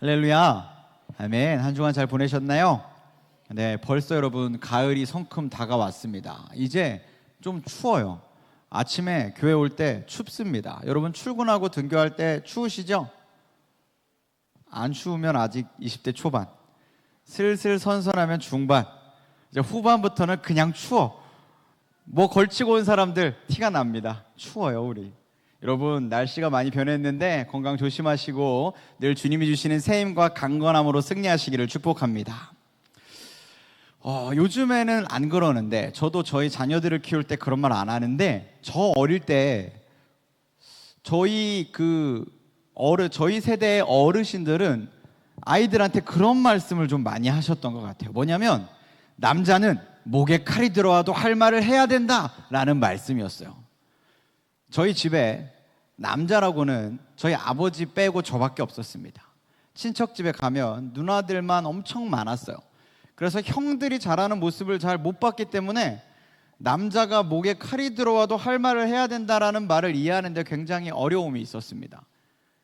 할렐루야, 아멘. 한 주간 잘 보내셨나요? 네, 벌써 여러분 가을이 성큼 다가왔습니다. 이제 좀 추워요. 아침에 교회 올 때 춥습니다. 여러분 출근하고 등교할 때 추우시죠? 안 추우면 아직 20대 초반, 슬슬 선선하면 중반, 이제 후반부터는 그냥 추워. 뭐 걸치고 온 사람들 티가 납니다. 추워요 우리. 여러분 날씨가 많이 변했는데 건강 조심하시고 늘 주님이 주시는 새 힘과 강건함으로 승리하시기를 축복합니다. 요즘에는 안 그러는데 저도 저희 자녀들을 키울 때 그런 말 안 하는데 저 어릴 때 저희 세대의 어르신들은 아이들한테 그런 말씀을 좀 많이 하셨던 것 같아요. 뭐냐면 남자는 목에 칼이 들어와도 할 말을 해야 된다라는 말씀이었어요. 저희 집에 남자라고는 저희 아버지 빼고 저밖에 없었습니다. 친척 집에 가면 누나들만 엄청 많았어요. 그래서 형들이 잘하는 모습을 잘 못 봤기 때문에 남자가 목에 칼이 들어와도 할 말을 해야 된다라는 말을 이해하는데 굉장히 어려움이 있었습니다.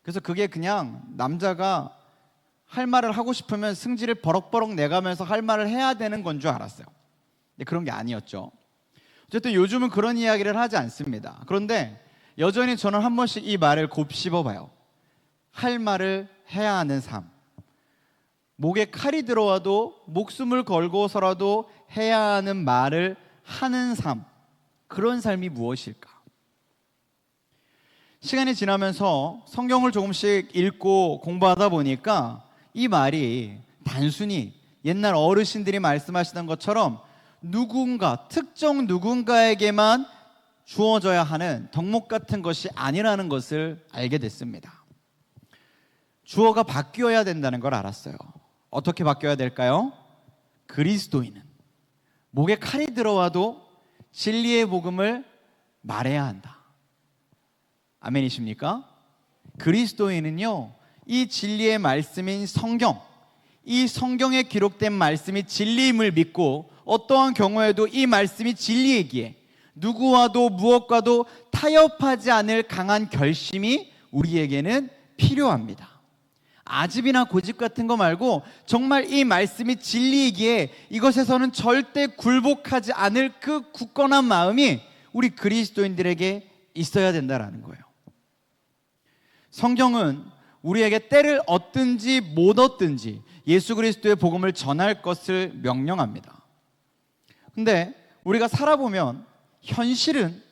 그래서 그게 그냥 남자가 할 말을 하고 싶으면 승질을 버럭버럭 내가면서 할 말을 해야 되는 건 줄 알았어요. 근데 그런 게 아니었죠. 어쨌든 요즘은 그런 이야기를 하지 않습니다. 그런데 여전히 저는 한 번씩 이 말을 곱씹어봐요. 할 말을 해야 하는 삶. 목에 칼이 들어와도 목숨을 걸고서라도 해야 하는 말을 하는 삶. 그런 삶이 무엇일까? 시간이 지나면서 성경을 조금씩 읽고 공부하다 보니까 이 말이 단순히 옛날 어르신들이 말씀하시던 것처럼 특정 누군가에게만 주어져야 하는 덕목 같은 것이 아니라는 것을 알게 됐습니다. 주어가 바뀌어야 된다는 걸 알았어요. 어떻게 바뀌어야 될까요? 그리스도인은 목에 칼이 들어와도 진리의 복음을 말해야 한다. 아멘이십니까? 그리스도인은요, 이 진리의 말씀인 성경, 이 성경에 기록된 말씀이 진리임을 믿고 어떠한 경우에도 이 말씀이 진리이기에 누구와도 무엇과도 타협하지 않을 강한 결심이 우리에게는 필요합니다. 아집이나 고집 같은 거 말고 정말 이 말씀이 진리이기에 이것에서는 절대 굴복하지 않을 그 굳건한 마음이 우리 그리스도인들에게 있어야 된다는 거예요. 성경은 우리에게 때를 얻든지 못 얻든지 예수 그리스도의 복음을 전할 것을 명령합니다. 근데 우리가 살아보면 현실은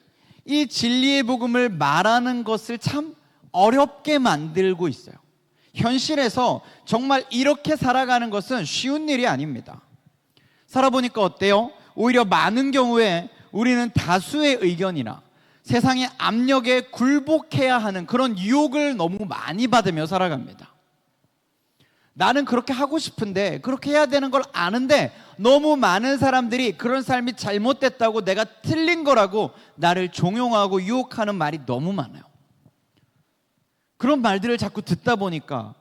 이 진리의 복음을 말하는 것을 참 어렵게 만들고 있어요. 현실에서 정말 이렇게 살아가는 것은 쉬운 일이 아닙니다. 살아보니까 어때요? 오히려 많은 경우에 우리는 다수의 의견이나 세상의 압력에 굴복해야 하는 그런 유혹을 너무 많이 받으며 살아갑니다. 나는 그렇게 하고 싶은데 그렇게 해야 되는 걸 아는데 너무 많은 사람들이 그런 삶이 잘못됐다고 내가 틀린 거라고 나를 종용하고 유혹하는 말이 너무 많아요. 그런 말들을 자꾸 듣다 보니까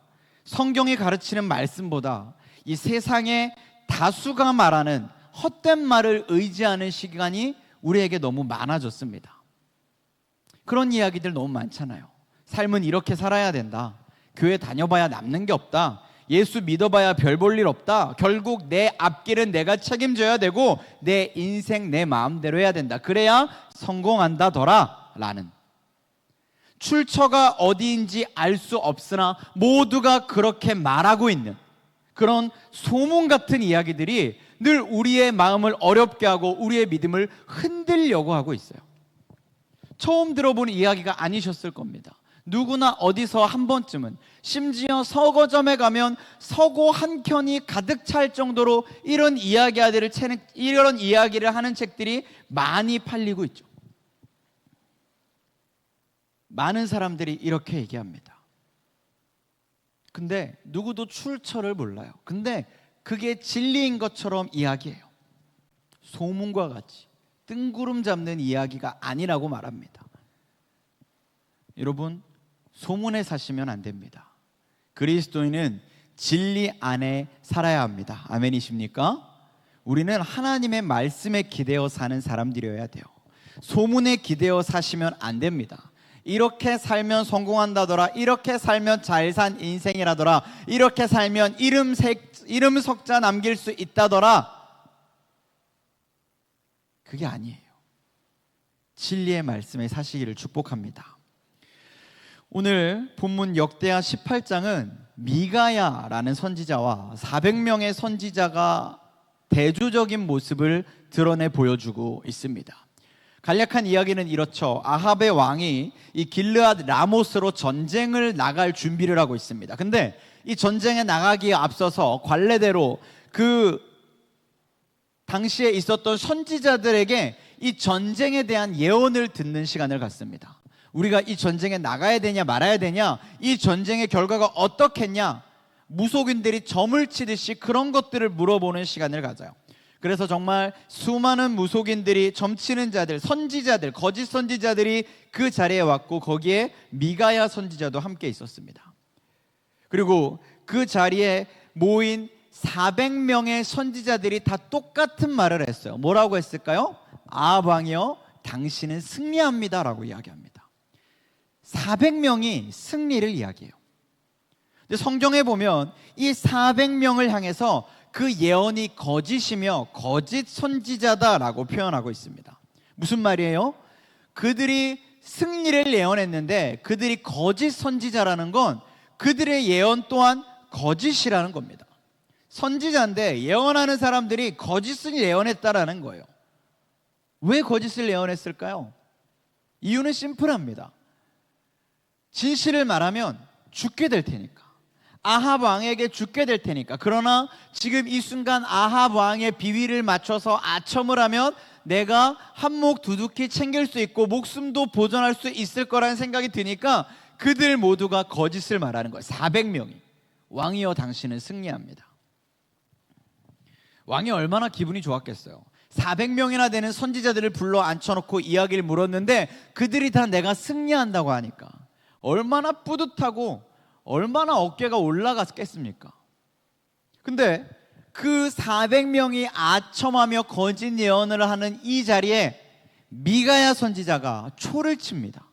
성경이 가르치는 말씀보다 이 세상의 다수가 말하는 헛된 말을 의지하는 시간이 우리에게 너무 많아졌습니다. 그런 이야기들 너무 많잖아요. 삶은 이렇게 살아야 된다. 교회 다녀봐야 남는 게 없다. 예수 믿어봐야 별 볼 일 없다. 결국 내 앞길은 내가 책임져야 되고 내 인생 내 마음대로 해야 된다. 그래야 성공한다더라 라는, 출처가 어디인지 알 수 없으나 모두가 그렇게 말하고 있는 그런 소문 같은 이야기들이 늘 우리의 마음을 어렵게 하고 우리의 믿음을 흔들려고 하고 있어요. 처음 들어본 이야기가 아니셨을 겁니다. 누구나 어디서 한 번쯤은, 심지어 서거점에 가면 서고 한 켠이 가득 찰 정도로 이런 이야기를 하는 책들이 많이 팔리고 있죠. 많은 사람들이 이렇게 얘기합니다. 근데 누구도 출처를 몰라요. 근데 그게 진리인 것처럼 이야기해요. 소문과 같이 뜬구름 잡는 이야기가 아니라고 말합니다. 여러분, 소문에 사시면 안 됩니다. 그리스도인은 진리 안에 살아야 합니다. 아멘이십니까? 우리는 하나님의 말씀에 기대어 사는 사람들이어야 돼요. 소문에 기대어 사시면 안 됩니다. 이렇게 살면 성공한다더라. 이렇게 살면 잘 산 인생이라더라. 이렇게 살면 이름 석자 남길 수 있다더라. 그게 아니에요. 진리의 말씀에 사시기를 축복합니다. 오늘 본문 역대하 18장은 미가야라는 선지자와 400명의 선지자가 대조적인 모습을 드러내 보여주고 있습니다. 간략한 이야기는 이렇죠. 아합의 왕이 이 길르앗 라모스로 전쟁을 나갈 준비를 하고 있습니다. 근데 이 전쟁에 나가기에 앞서서 관례대로 그 당시에 있었던 선지자들에게 이 전쟁에 대한 예언을 듣는 시간을 갖습니다. 우리가 이 전쟁에 나가야 되냐 말아야 되냐, 이 전쟁의 결과가 어떻겠냐, 무속인들이 점을 치듯이 그런 것들을 물어보는 시간을 가져요. 그래서 정말 수많은 무속인들이 점치는 자들, 선지자들, 거짓 선지자들이 그 자리에 왔고 거기에 미가야 선지자도 함께 있었습니다. 그리고 그 자리에 모인 400명의 선지자들이 다 똑같은 말을 했어요. 뭐라고 했을까요? 아합 왕이여, 당신은 승리합니다 라고 이야기합니다. 400명이 승리를 이야기해요. 근데 성경에 보면 이 400명을 향해서 그 예언이 거짓이며 거짓 선지자다라고 표현하고 있습니다. 무슨 말이에요? 그들이 승리를 예언했는데 그들이 거짓 선지자라는 건 그들의 예언 또한 거짓이라는 겁니다. 선지자인데 예언하는 사람들이 거짓을 예언했다라는 거예요. 왜 거짓을 예언했을까요? 이유는 심플합니다. 진실을 말하면 죽게 될 테니까. 아합 왕에게 죽게 될 테니까. 그러나 지금 이 순간 아합 왕의 비위를 맞춰서 아첨을 하면 내가 한몫 두둑히 챙길 수 있고 목숨도 보존할 수 있을 거라는 생각이 드니까 그들 모두가 거짓을 말하는 거예요. 400명이. 왕이여, 당신은 승리합니다. 왕이 얼마나 기분이 좋았겠어요. 400명이나 되는 선지자들을 불러 앉혀놓고 이야기를 물었는데 그들이 다 내가 승리한다고 하니까 얼마나 뿌듯하고 얼마나 어깨가 올라갔겠습니까? 근데 그 400명이 아첨하며 거짓 예언을 하는 이 자리에 미가야 선지자가 초를 칩니다.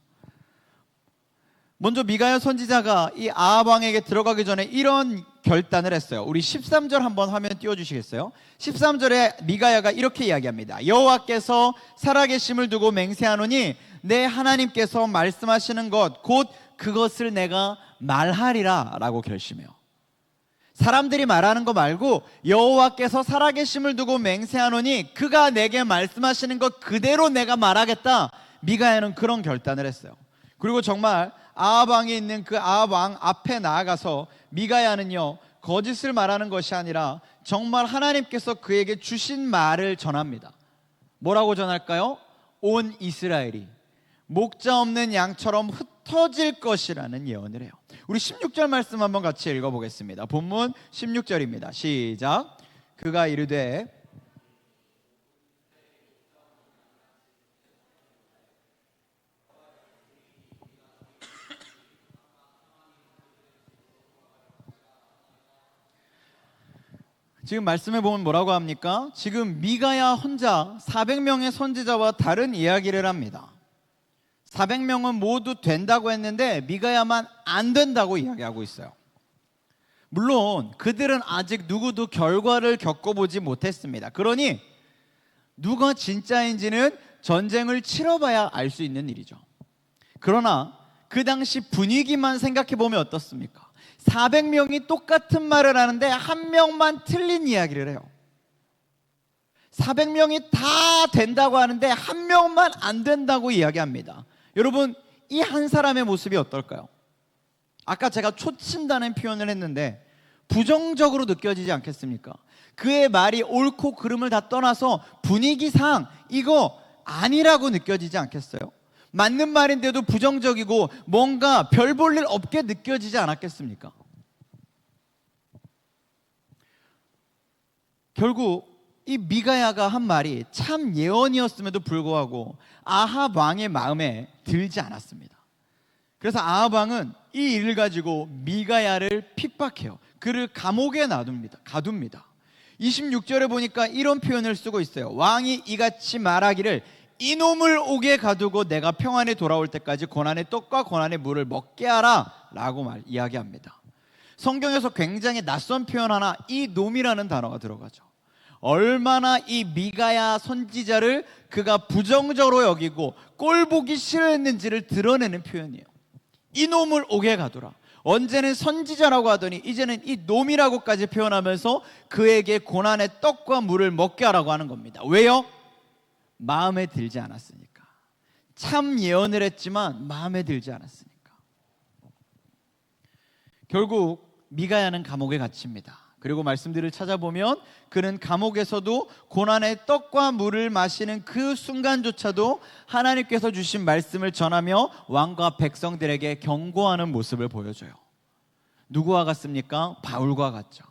먼저 미가야 선지자가 이 아합 왕에게 들어가기 전에 이런 결단을 했어요. 우리 13절 한번 화면 띄워주시겠어요? 13절에 미가야가 이렇게 이야기합니다. 여호와께서 살아계심을 두고 맹세하노니 내 하나님께서 말씀하시는 것 곧 그것을 내가 말하리라 라고 결심해요. 사람들이 말하는 거 말고 여호와께서 살아계심을 두고 맹세하노니 그가 내게 말씀하시는 것 그대로 내가 말하겠다. 미가야는 그런 결단을 했어요. 그리고 정말 아합 왕이 있는 그 아합 왕 앞에 나아가서 미가야는요, 거짓을 말하는 것이 아니라 정말 하나님께서 그에게 주신 말을 전합니다. 뭐라고 전할까요? 온 이스라엘이 목자 없는 양처럼 흩어질 것이라는 예언을 해요. 우리 16절 말씀 한번 같이 읽어보겠습니다. 본문 16절입니다. 시작. 그가 이르되 지금 말씀해 보면 뭐라고 합니까? 지금 미가야 혼자 400명의 선지자와 다른 이야기를 합니다. 400명은 모두 된다고 했는데 미가야만 안 된다고 이야기하고 있어요. 물론 그들은 아직 누구도 결과를 겪어보지 못했습니다. 그러니 누가 진짜인지는 전쟁을 치러봐야 알 수 있는 일이죠. 그러나 그 당시 분위기만 생각해 보면 어떻습니까? 400명이 똑같은 말을 하는데 한 명만 틀린 이야기를 해요. 400명이 다 된다고 하는데 한 명만 안 된다고 이야기합니다. 여러분, 이 한 사람의 모습이 어떨까요? 아까 제가 초친다는 표현을 했는데 부정적으로 느껴지지 않겠습니까? 그의 말이 옳고 그름을 다 떠나서 분위기상 이거 아니라고 느껴지지 않겠어요? 맞는 말인데도 부정적이고 뭔가 별 볼 일 없게 느껴지지 않았겠습니까? 결국 이 미가야가 한 말이 참 예언이었음에도 불구하고 아합 왕의 마음에 들지 않았습니다. 그래서 아합 왕은 이 일을 가지고 미가야를 핍박해요. 그를 감옥에 가둡니다. 26절에 보니까 이런 표현을 쓰고 있어요. 왕이 이같이 말하기를 이놈을 옥에 가두고 내가 평안히 돌아올 때까지 고난의 떡과 고난의 물을 먹게 하라 라고 이야기합니다. 성경에서 굉장히 낯선 표현 하나, 이놈이라는 단어가 들어가죠. 얼마나 이 미가야 선지자를 그가 부정적으로 여기고 꼴보기 싫어했는지를 드러내는 표현이에요. 이놈을 옥에 가두라. 언제는 선지자라고 하더니 이제는 이 놈이라고까지 표현하면서 그에게 고난의 떡과 물을 먹게 하라고 하는 겁니다. 왜요? 마음에 들지 않았으니까. 참 예언을 했지만 마음에 들지 않았으니까. 결국 미가야는 감옥에 갇힙니다. 그리고 말씀들을 찾아보면 그는 감옥에서도 고난의 떡과 물을 마시는 그 순간조차도 하나님께서 주신 말씀을 전하며 왕과 백성들에게 경고하는 모습을 보여줘요. 누구와 같습니까? 바울과 같죠.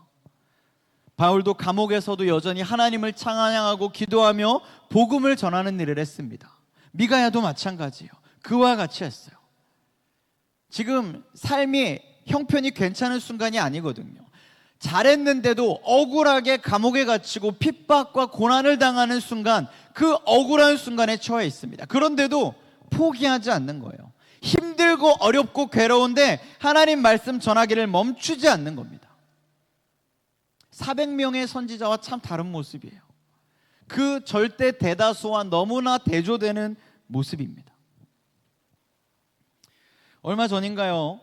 바울도 감옥에서도 여전히 하나님을 찬양하고 기도하며 복음을 전하는 일을 했습니다. 미가야도 마찬가지예요. 그와 같이 했어요. 지금 삶이 형편이 괜찮은 순간이 아니거든요. 잘했는데도 억울하게 감옥에 갇히고 핍박과 고난을 당하는 순간, 그 억울한 순간에 처해 있습니다. 그런데도 포기하지 않는 거예요. 힘들고 어렵고 괴로운데 하나님 말씀 전하기를 멈추지 않는 겁니다. 400명의 선지자와 참 다른 모습이에요. 그 절대 대다수와 너무나 대조되는 모습입니다. 얼마 전인가요?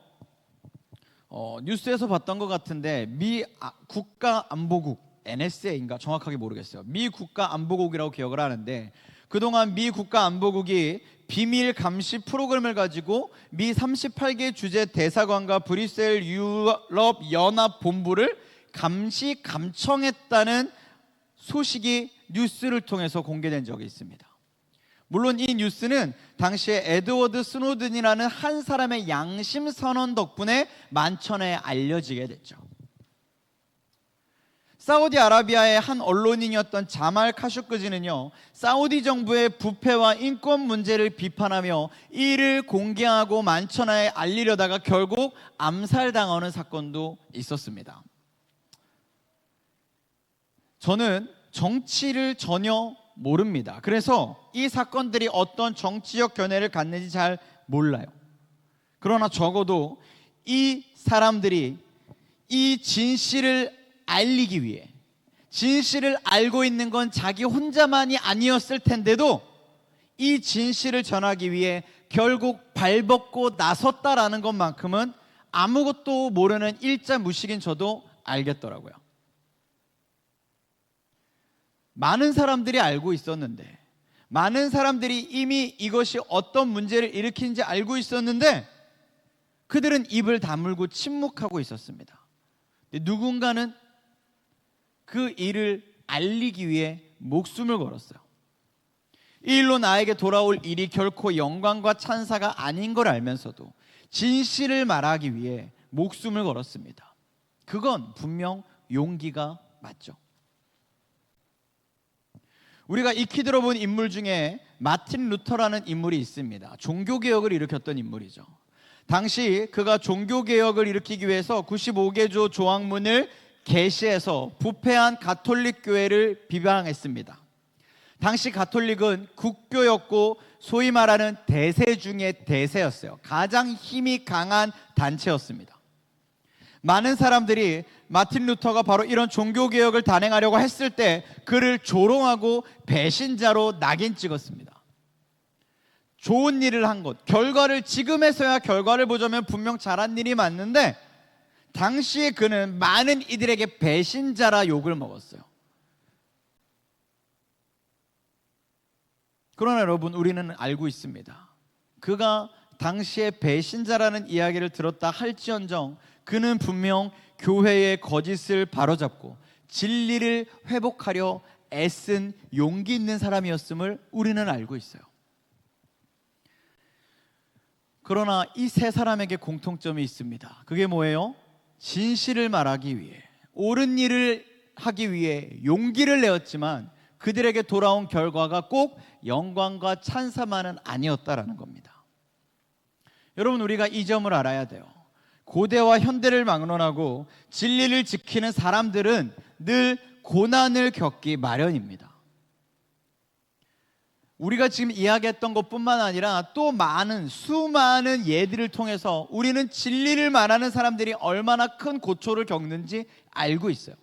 뉴스에서 봤던 것 같은데 미 국가안보국 NSA인가 정확하게 모르겠어요. 미 국가안보국이라고 기억을 하는데 그동안 미 국가안보국이 비밀 감시 프로그램을 가지고 미 38개 주재 대사관과 브뤼셀 유럽 연합 본부를 감시 감청했다는 소식이 뉴스를 통해서 공개된 적이 있습니다. 물론 이 뉴스는 당시에 에드워드 스노든이라는 한 사람의 양심 선언 덕분에 만천에 알려지게 됐죠. 사우디아라비아의 한 언론인이었던 자말 카쇼크지는요, 사우디 정부의 부패와 인권 문제를 비판하며 이를 공개하고 만천하에 알리려다가 결국 암살당하는 사건도 있었습니다. 저는 정치를 전혀 모릅니다. 그래서 이 사건들이 어떤 정치적 견해를 갖는지 잘 몰라요. 그러나 적어도 이 사람들이 이 진실을 알리기 위해, 진실을 알고 있는 건 자기 혼자만이 아니었을 텐데도 이 진실을 전하기 위해 결국 발벗고 나섰다라는 것만큼은 아무것도 모르는 일자 무식인 저도 알겠더라고요. 많은 사람들이 알고 있었는데, 많은 사람들이 이미 이것이 어떤 문제를 일으키는지 알고 있었는데 그들은 입을 다물고 침묵하고 있었습니다. 근데 누군가는 그 일을 알리기 위해 목숨을 걸었어요. 이 일로 나에게 돌아올 일이 결코 영광과 찬사가 아닌 걸 알면서도 진실을 말하기 위해 목숨을 걸었습니다. 그건 분명 용기가 맞죠. 우리가 익히 들어본 인물 중에 마틴 루터라는 인물이 있습니다. 종교개혁을 일으켰던 인물이죠. 당시 그가 종교개혁을 일으키기 위해서 95개조 조항문을 게시해서 부패한 가톨릭 교회를 비방했습니다. 당시 가톨릭은 국교였고 소위 말하는 대세 중의 대세였어요. 가장 힘이 강한 단체였습니다. 많은 사람들이 마틴 루터가 바로 이런 종교개혁을 단행하려고 했을 때 그를 조롱하고 배신자로 낙인 찍었습니다. 좋은 일을 한 것, 결과를 지금에서야 결과를 보자면 분명 잘한 일이 맞는데 당시에 그는 많은 이들에게 배신자라 욕을 먹었어요. 그러나 여러분, 우리는 알고 있습니다. 그가 당시에 배신자라는 이야기를 들었다 할지언정 그는 분명 교회의 거짓을 바로잡고 진리를 회복하려 애쓴 용기 있는 사람이었음을 우리는 알고 있어요. 그러나 이 세 사람에게 공통점이 있습니다. 그게 뭐예요? 진실을 말하기 위해, 옳은 일을 하기 위해 용기를 내었지만 그들에게 돌아온 결과가 꼭 영광과 찬사만은 아니었다라는 겁니다. 여러분, 우리가 이 점을 알아야 돼요. 고대와 현대를 막론하고 진리를 지키는 사람들은 늘 고난을 겪기 마련입니다. 우리가 지금 이야기했던 것뿐만 아니라 또 많은 수많은 예들을 통해서 우리는 진리를 말하는 사람들이 얼마나 큰 고초를 겪는지 알고 있어요.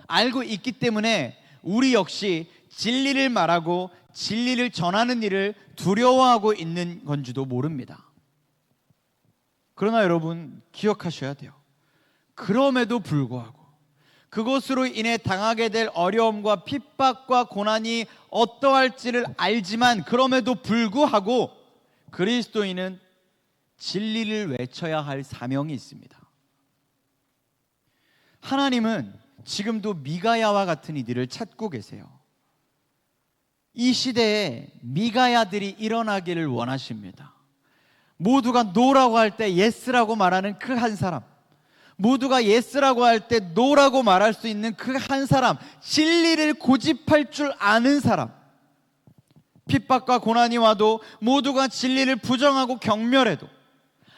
알고 있기 때문에 우리 역시 진리를 말하고 진리를 전하는 일을 두려워하고 있는 건지도 모릅니다. 그러나 여러분 기억하셔야 돼요. 그럼에도 불구하고 그것으로 인해 당하게 될 어려움과 핍박과 고난이 어떠할지를 알지만 그럼에도 불구하고 그리스도인은 진리를 외쳐야 할 사명이 있습니다. 하나님은 지금도 미가야와 같은 이들을 찾고 계세요. 이 시대에 미가야들이 일어나기를 원하십니다. 모두가 노라고 할 때 예스라고 말하는 그 한 사람, 모두가 예스라고 할 때 노라고 말할 수 있는 그 한 사람, 진리를 고집할 줄 아는 사람, 핍박과 고난이 와도 모두가 진리를 부정하고 경멸해도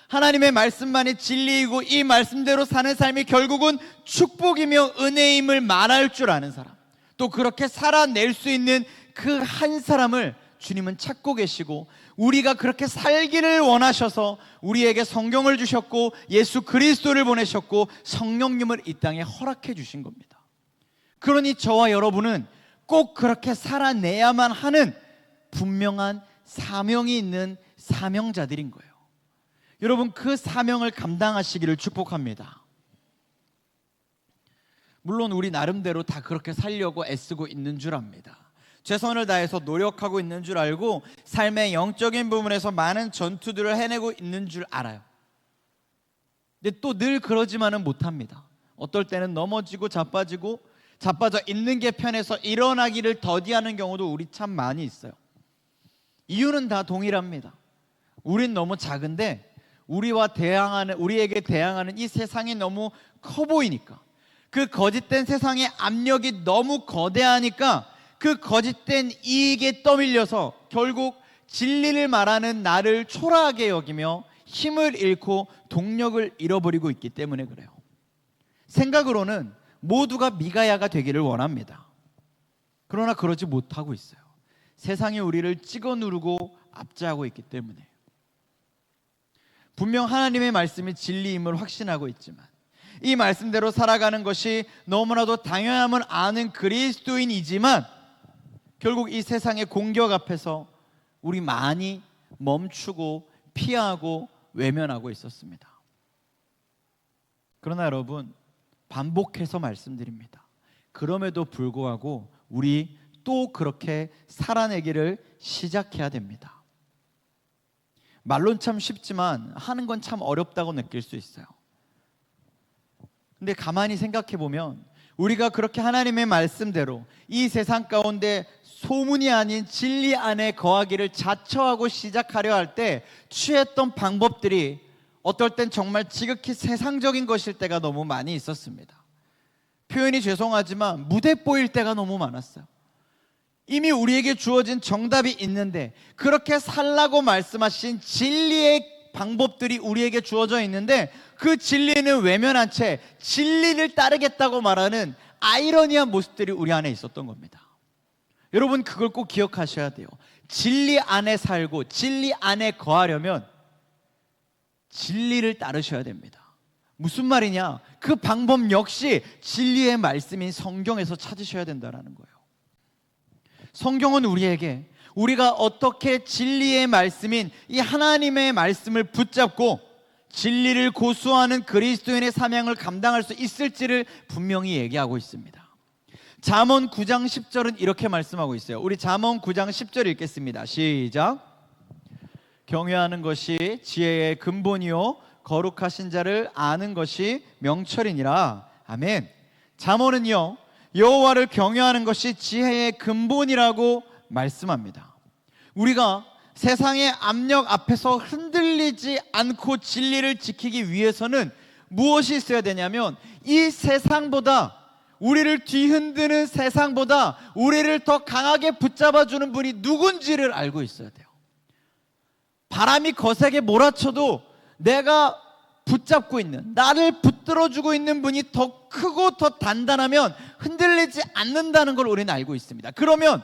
하나님의 말씀만이 진리이고 이 말씀대로 사는 삶이 결국은 축복이며 은혜임을 말할 줄 아는 사람, 또 그렇게 살아낼 수 있는 그 한 사람을 주님은 찾고 계시고 우리가 그렇게 살기를 원하셔서 우리에게 성경을 주셨고 예수 그리스도를 보내셨고 성령님을 이 땅에 허락해 주신 겁니다. 그러니 저와 여러분은 꼭 그렇게 살아내야만 하는 분명한 사명이 있는 사명자들인 거예요. 여러분 그 사명을 감당하시기를 축복합니다. 물론 우리 나름대로 다 그렇게 살려고 애쓰고 있는 줄 압니다. 최선을 다해서 노력하고 있는 줄 알고 삶의 영적인 부분에서 많은 전투들을 해내고 있는 줄 알아요. 근데 또 늘 그러지만은 못합니다. 어떨 때는 넘어지고 자빠져 있는 게 편해서 일어나기를 더디하는 경우도 우리 참 많이 있어요. 이유는 다 동일합니다. 우린 너무 작은데 우리에게 대항하는 이 세상이 너무 커 보이니까, 그 거짓된 세상의 압력이 너무 거대하니까 그 거짓된 이익에 떠밀려서 결국 진리를 말하는 나를 초라하게 여기며 힘을 잃고 동력을 잃어버리고 있기 때문에 그래요. 생각으로는 모두가 미가야가 되기를 원합니다. 그러나 그러지 못하고 있어요. 세상이 우리를 찍어 누르고 압제하고 있기 때문에. 분명 하나님의 말씀이 진리임을 확신하고 있지만 이 말씀대로 살아가는 것이 너무나도 당연함을 아는 그리스도인이지만 결국 이 세상의 공격 앞에서 우리 많이 멈추고 피하고 외면하고 있었습니다. 그러나 여러분 반복해서 말씀드립니다. 그럼에도 불구하고 우리 또 그렇게 살아내기를 시작해야 됩니다. 말론 참 쉽지만 하는 건 참 어렵다고 느낄 수 있어요. 근데 가만히 생각해 보면 우리가 그렇게 하나님의 말씀대로 이 세상 가운데 소문이 아닌 진리 안에 거하기를 자처하고 시작하려 할 때 취했던 방법들이 어떨 땐 정말 지극히 세상적인 것일 때가 너무 많이 있었습니다. 표현이 죄송하지만 무대뽀일 때가 너무 많았어요. 이미 우리에게 주어진 정답이 있는데 그렇게 살라고 말씀하신 진리의 방법들이 우리에게 주어져 있는데 그 진리는 외면한 채 진리를 따르겠다고 말하는 아이러니한 모습들이 우리 안에 있었던 겁니다. 여러분 그걸 꼭 기억하셔야 돼요. 진리 안에 살고 진리 안에 거하려면 진리를 따르셔야 됩니다. 무슨 말이냐? 그 방법 역시 진리의 말씀인 성경에서 찾으셔야 된다는 거예요. 성경은 우리에게 우리가 어떻게 진리의 말씀인 이 하나님의 말씀을 붙잡고 진리를 고수하는 그리스도인의 사명을 감당할 수 있을지를 분명히 얘기하고 있습니다. 잠언 9장 10절은 이렇게 말씀하고 있어요. 우리 잠언 9장 10절 읽겠습니다. 시작. 경외하는 것이 지혜의 근본이요 거룩하신 자를 아는 것이 명철이니라. 아멘. 잠언은요 여호와를 경외하는 것이 지혜의 근본이라고 말씀합니다. 우리가 세상의 압력 앞에서 흔들리지 않고 진리를 지키기 위해서는 무엇이 있어야 되냐면 이 세상보다, 우리를 뒤흔드는 세상보다 우리를 더 강하게 붙잡아주는 분이 누군지를 알고 있어야 돼요. 바람이 거세게 몰아쳐도 내가 붙잡고 있는, 나를 붙들어주고 있는 분이 더 크고 더 단단하면 흔들리지 않는다는 걸 우리는 알고 있습니다. 그러면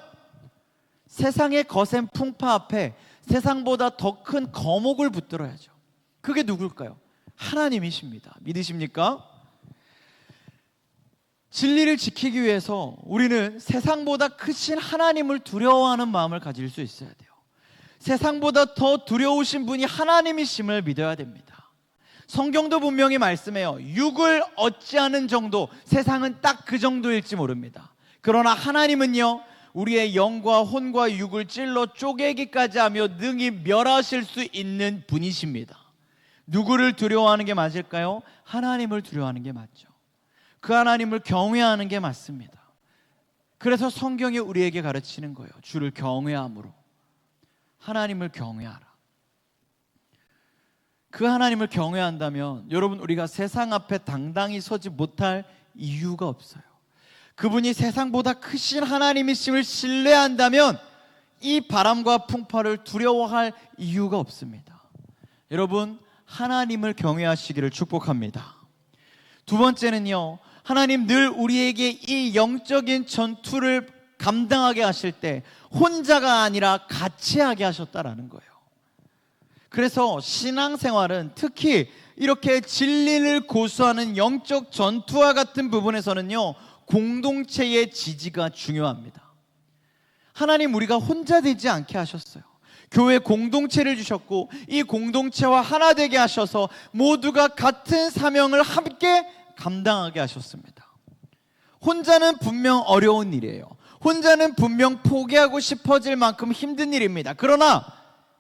세상의 거센 풍파 앞에 세상보다 더 큰 거목을 붙들어야죠. 그게 누굴까요? 하나님이십니다. 믿으십니까? 진리를 지키기 위해서 우리는 세상보다 크신 하나님을 두려워하는 마음을 가질 수 있어야 돼요. 세상보다 더 두려우신 분이 하나님이심을 믿어야 됩니다. 성경도 분명히 말씀해요. 육을 어찌하는 정도, 세상은 딱 그 정도일지 모릅니다. 그러나 하나님은요, 우리의 영과 혼과 육을 찔러 쪼개기까지 하며 능히 멸하실 수 있는 분이십니다. 누구를 두려워하는 게 맞을까요? 하나님을 두려워하는 게 맞죠. 그 하나님을 경외하는 게 맞습니다. 그래서 성경이 우리에게 가르치는 거예요. 주를 경외함으로. 하나님을 경외하라. 그 하나님을 경외한다면 여러분, 우리가 세상 앞에 당당히 서지 못할 이유가 없어요. 그분이 세상보다 크신 하나님이심을 신뢰한다면 이 바람과 풍파를 두려워할 이유가 없습니다. 여러분, 하나님을 경외하시기를 축복합니다. 두 번째는요, 하나님 늘 우리에게 이 영적인 전투를 감당하게 하실 때 혼자가 아니라 같이 하게 하셨다라는 거예요. 그래서 신앙생활은 특히 이렇게 진리를 고수하는 영적 전투와 같은 부분에서는요, 공동체의 지지가 중요합니다. 하나님 우리가 혼자 되지 않게 하셨어요. 교회 공동체를 주셨고 이 공동체와 하나 되게 하셔서 모두가 같은 사명을 함께 감당하게 하셨습니다. 혼자는 분명 어려운 일이에요. 혼자는 분명 포기하고 싶어질 만큼 힘든 일입니다. 그러나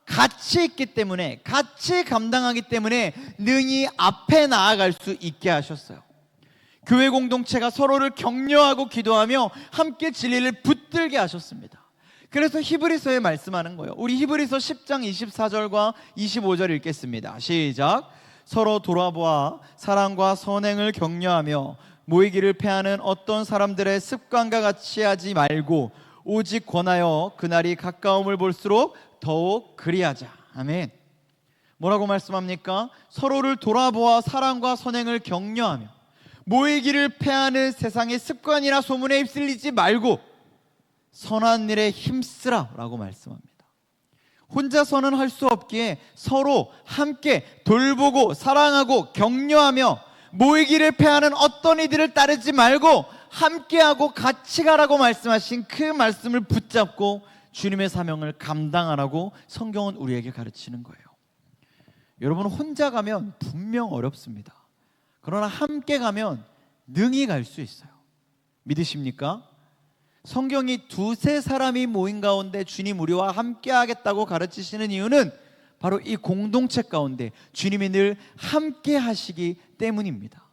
같이 있기 때문에, 같이 감당하기 때문에 능히 앞에 나아갈 수 있게 하셨어요. 교회 공동체가 서로를 격려하고 기도하며 함께 진리를 붙들게 하셨습니다. 그래서 히브리서에 말씀하는 거예요. 우리 히브리서 10장 24절과 25절 읽겠습니다. 시작. 서로 돌아보아 사랑과 선행을 격려하며 모이기를 패하는 어떤 사람들의 습관과 같이 하지 말고 오직 권하여 그날이 가까움을 볼수록 더욱 그리하자. 아멘. 뭐라고 말씀합니까? 서로를 돌아보아 사랑과 선행을 격려하며 모이기를 패하는 세상의 습관이나 소문에 휩쓸리지 말고 선한 일에 힘쓰라 라고 말씀합니다. 혼자서는 할 수 없기에 서로 함께 돌보고 사랑하고 격려하며 모이기를 패하는 어떤 이들을 따르지 말고 함께하고 같이 가라고 말씀하신 그 말씀을 붙잡고 주님의 사명을 감당하라고 성경은 우리에게 가르치는 거예요. 여러분, 혼자 가면 분명 어렵습니다. 그러나 함께 가면 능히 갈 수 있어요. 믿으십니까? 성경이 두세 사람이 모인 가운데 주님 우리와 함께 하겠다고 가르치시는 이유는 바로 이 공동체 가운데 주님이 늘 함께 하시기 때문입니다.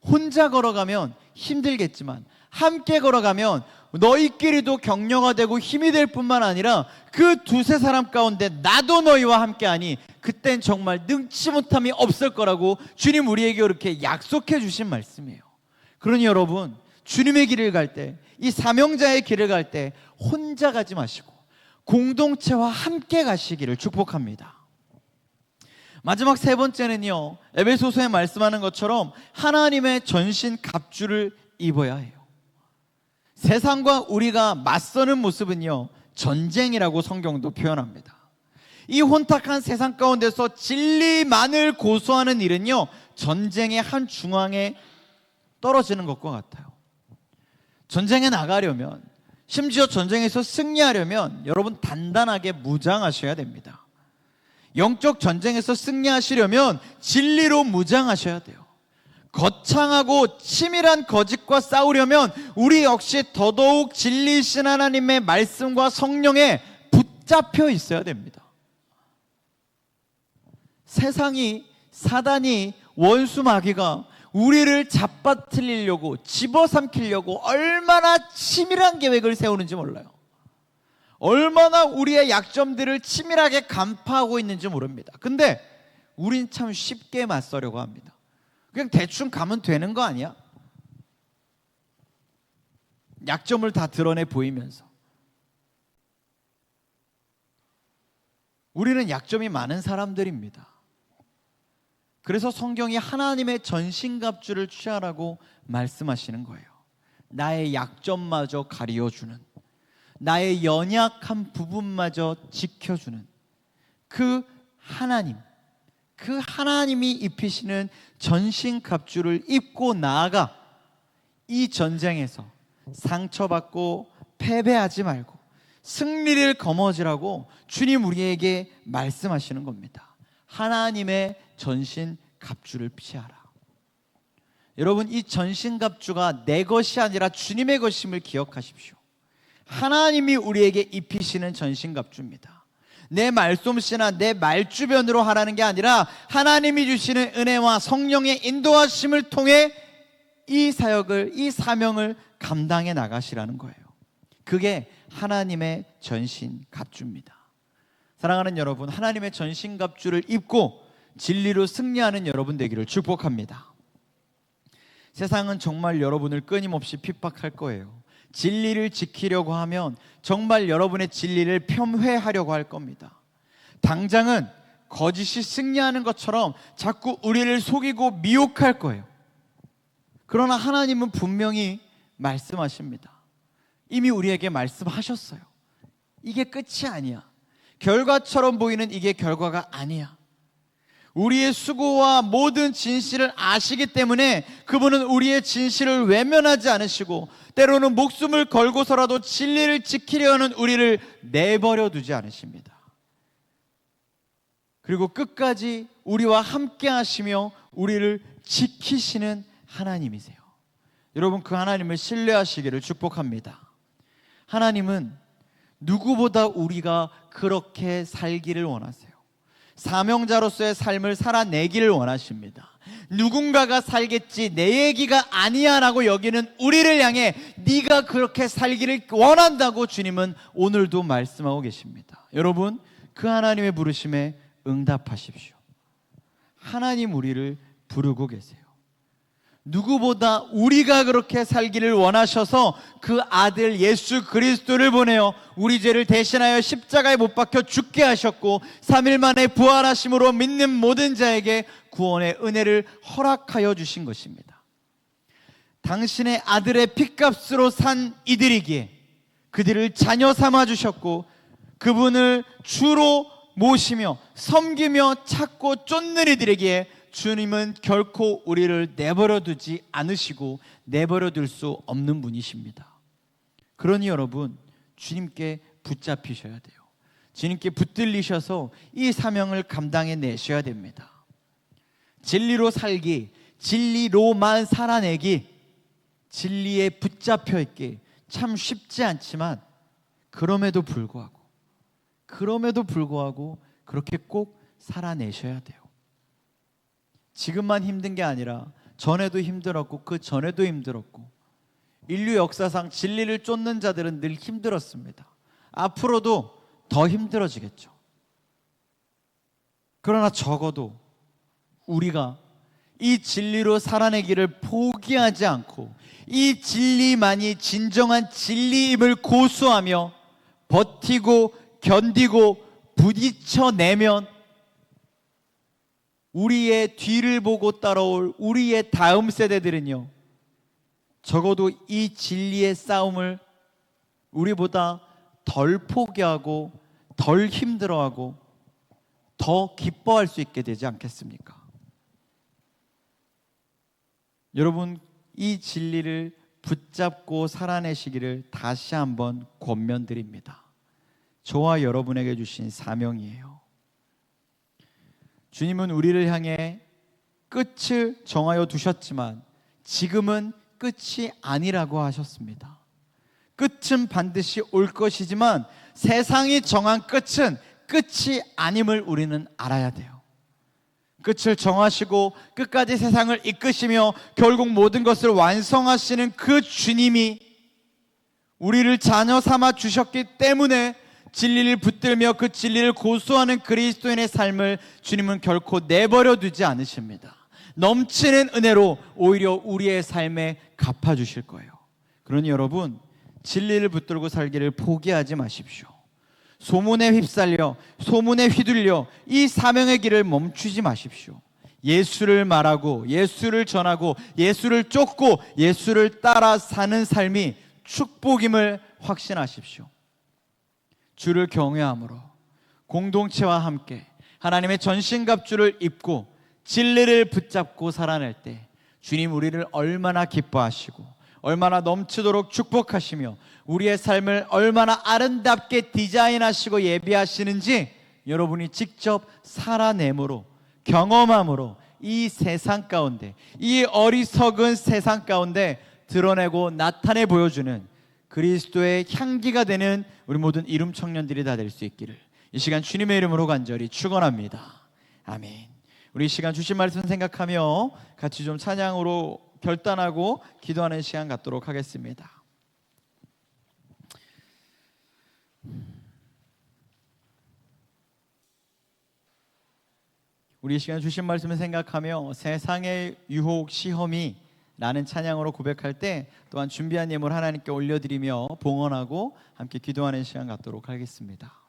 혼자 걸어가면 힘들겠지만 함께 걸어가면 너희끼리도 격려가 되고 힘이 될 뿐만 아니라 그 두세 사람 가운데 나도 너희와 함께하니 그땐 정말 능치 못함이 없을 거라고 주님 우리에게 이렇게 약속해 주신 말씀이에요. 그러니 여러분, 주님의 길을 갈 때, 이 사명자의 길을 갈 때 혼자 가지 마시고 공동체와 함께 가시기를 축복합니다. 마지막 세 번째는요, 에베소서에 말씀하는 것처럼 하나님의 전신 갑주를 입어야 해요. 세상과 우리가 맞서는 모습은요, 전쟁이라고 성경도 표현합니다. 이 혼탁한 세상 가운데서 진리만을 고수하는 일은요, 전쟁의 한 중앙에 떨어지는 것과 같아요. 전쟁에 나가려면, 심지어 전쟁에서 승리하려면 여러분 단단하게 무장하셔야 됩니다. 영적 전쟁에서 승리하시려면 진리로 무장하셔야 돼요. 거창하고 치밀한 거짓과 싸우려면 우리 역시 더더욱 진리이신 하나님의 말씀과 성령에 붙잡혀 있어야 됩니다. 세상이, 사단이, 원수 마귀가 우리를 잡아틀리려고, 집어삼키려고 얼마나 치밀한 계획을 세우는지 몰라요. 얼마나 우리의 약점들을 치밀하게 간파하고 있는지 모릅니다. 근데 우린 참 쉽게 맞서려고 합니다. 그냥 대충 가면 되는 거 아니야? 약점을 다 드러내 보이면서. 우리는 약점이 많은 사람들입니다. 그래서 성경이 하나님의 전신갑주를 취하라고 말씀하시는 거예요. 나의 약점마저 가리워주는, 나의 연약한 부분마저 지켜주는 그 하나님, 그 하나님이 입히시는 전신갑주를 입고 나아가 이 전쟁에서 상처받고 패배하지 말고 승리를 거머쥐라고 주님 우리에게 말씀하시는 겁니다. 하나님의 전신갑주를 피하라. 여러분, 이 전신갑주가 내 것이 아니라 주님의 것임을 기억하십시오. 하나님이 우리에게 입히시는 전신갑주입니다. 내 말솜씨나 내 말주변으로 하라는 게 아니라 하나님이 주시는 은혜와 성령의 인도하심을 통해 이 사역을, 이 사명을 감당해 나가시라는 거예요. 그게 하나님의 전신갑주입니다. 사랑하는 여러분, 하나님의 전신갑주를 입고 진리로 승리하는 여러분 되기를 축복합니다. 세상은 정말 여러분을 끊임없이 핍박할 거예요. 진리를 지키려고 하면 정말 여러분의 진리를 폄훼하려고 할 겁니다. 당장은 거짓이 승리하는 것처럼 자꾸 우리를 속이고 미혹할 거예요. 그러나 하나님은 분명히 말씀하십니다. 이미 우리에게 말씀하셨어요. 이게 끝이 아니야. 결과처럼 보이는 이게 결과가 아니야. 우리의 수고와 모든 진실을 아시기 때문에 그분은 우리의 진실을 외면하지 않으시고 때로는 목숨을 걸고서라도 진리를 지키려 하는 우리를 내버려 두지 않으십니다. 그리고 끝까지 우리와 함께 하시며 우리를 지키시는 하나님이세요. 여러분, 그 하나님을 신뢰하시기를 축복합니다. 하나님은 누구보다 우리가 그렇게 살기를 원하세요. 사명자로서의 삶을 살아내기를 원하십니다. 누군가가 살겠지 내 얘기가 아니야 라고 여기는 우리를 향해 네가 그렇게 살기를 원한다고 주님은 오늘도 말씀하고 계십니다. 여러분, 그 하나님의 부르심에 응답하십시오. 하나님 우리를 부르고 계세요. 누구보다 우리가 그렇게 살기를 원하셔서 그 아들 예수 그리스도를 보내어 우리 죄를 대신하여 십자가에 못 박혀 죽게 하셨고 3일 만에 부활하심으로 믿는 모든 자에게 구원의 은혜를 허락하여 주신 것입니다. 당신의 아들의 핏값으로 산 이들이기에 그들을 자녀 삼아 주셨고 그분을 주로 모시며 섬기며 찾고 쫓는 이들에게 주님은 결코 우리를 내버려 두지 않으시고 내버려 둘 수 없는 분이십니다. 그러니 여러분, 주님께 붙잡히셔야 돼요. 주님께 붙들리셔서 이 사명을 감당해 내셔야 됩니다. 진리로 살기, 진리로만 살아내기, 진리에 붙잡혀 있기 참 쉽지 않지만 그럼에도 불구하고 그렇게 꼭 살아내셔야 돼요. 지금만 힘든 게 아니라 전에도 힘들었고 그 전에도 힘들었고 인류 역사상 진리를 쫓는 자들은 늘 힘들었습니다. 앞으로도 더 힘들어지겠죠. 그러나 적어도 우리가 이 진리로 살아내기를 포기하지 않고 이 진리만이 진정한 진리임을 고수하며 버티고 견디고 부딪혀내면 우리의 뒤를 보고 따라올 우리의 다음 세대들은요, 적어도 이 진리의 싸움을 우리보다 덜 포기하고 덜 힘들어하고 더 기뻐할 수 있게 되지 않겠습니까? 여러분, 이 진리를 붙잡고 살아내시기를 다시 한번 권면드립니다. 저와 여러분에게 주신 사명이에요. 주님은 우리를 향해 끝을 정하여 두셨지만 지금은 끝이 아니라고 하셨습니다. 끝은 반드시 올 것이지만 세상이 정한 끝은 끝이 아님을 우리는 알아야 돼요. 끝을 정하시고 끝까지 세상을 이끄시며 결국 모든 것을 완성하시는 그 주님이 우리를 자녀 삼아 주셨기 때문에 진리를 붙들며 그 진리를 고수하는 그리스도인의 삶을 주님은 결코 내버려 두지 않으십니다. 넘치는 은혜로 오히려 우리의 삶에 갚아주실 거예요. 그러니 여러분, 진리를 붙들고 살기를 포기하지 마십시오. 소문에 휩쓸려 소문에 휘둘려 이 사명의 길을 멈추지 마십시오. 예수를 말하고 예수를 전하고 예수를 쫓고 예수를 따라 사는 삶이 축복임을 확신하십시오. 주를 경외함으로 공동체와 함께 하나님의 전신갑주를 입고 진리를 붙잡고 살아낼 때 주님 우리를 얼마나 기뻐하시고 얼마나 넘치도록 축복하시며 우리의 삶을 얼마나 아름답게 디자인하시고 예비하시는지 여러분이 직접 살아내므로 경험함으로 이 세상 가운데, 이 어리석은 세상 가운데 드러내고 나타내 보여주는 그리스도의 향기가 되는 우리 모든 이룸 청년들이 다 될 수 있기를 이 시간 주님의 이름으로 간절히 축원합니다. 아멘. 우리 이 시간 주신 말씀 생각하며 같이 좀 찬양으로 결단하고 기도하는 시간 갖도록 하겠습니다. 우리 이 시간 주신 말씀을 생각하며 세상의 유혹, 시험이 라는 찬양으로 고백할 때 또한 준비한 예물 하나님께 올려드리며 봉헌하고 함께 기도하는 시간 갖도록 하겠습니다.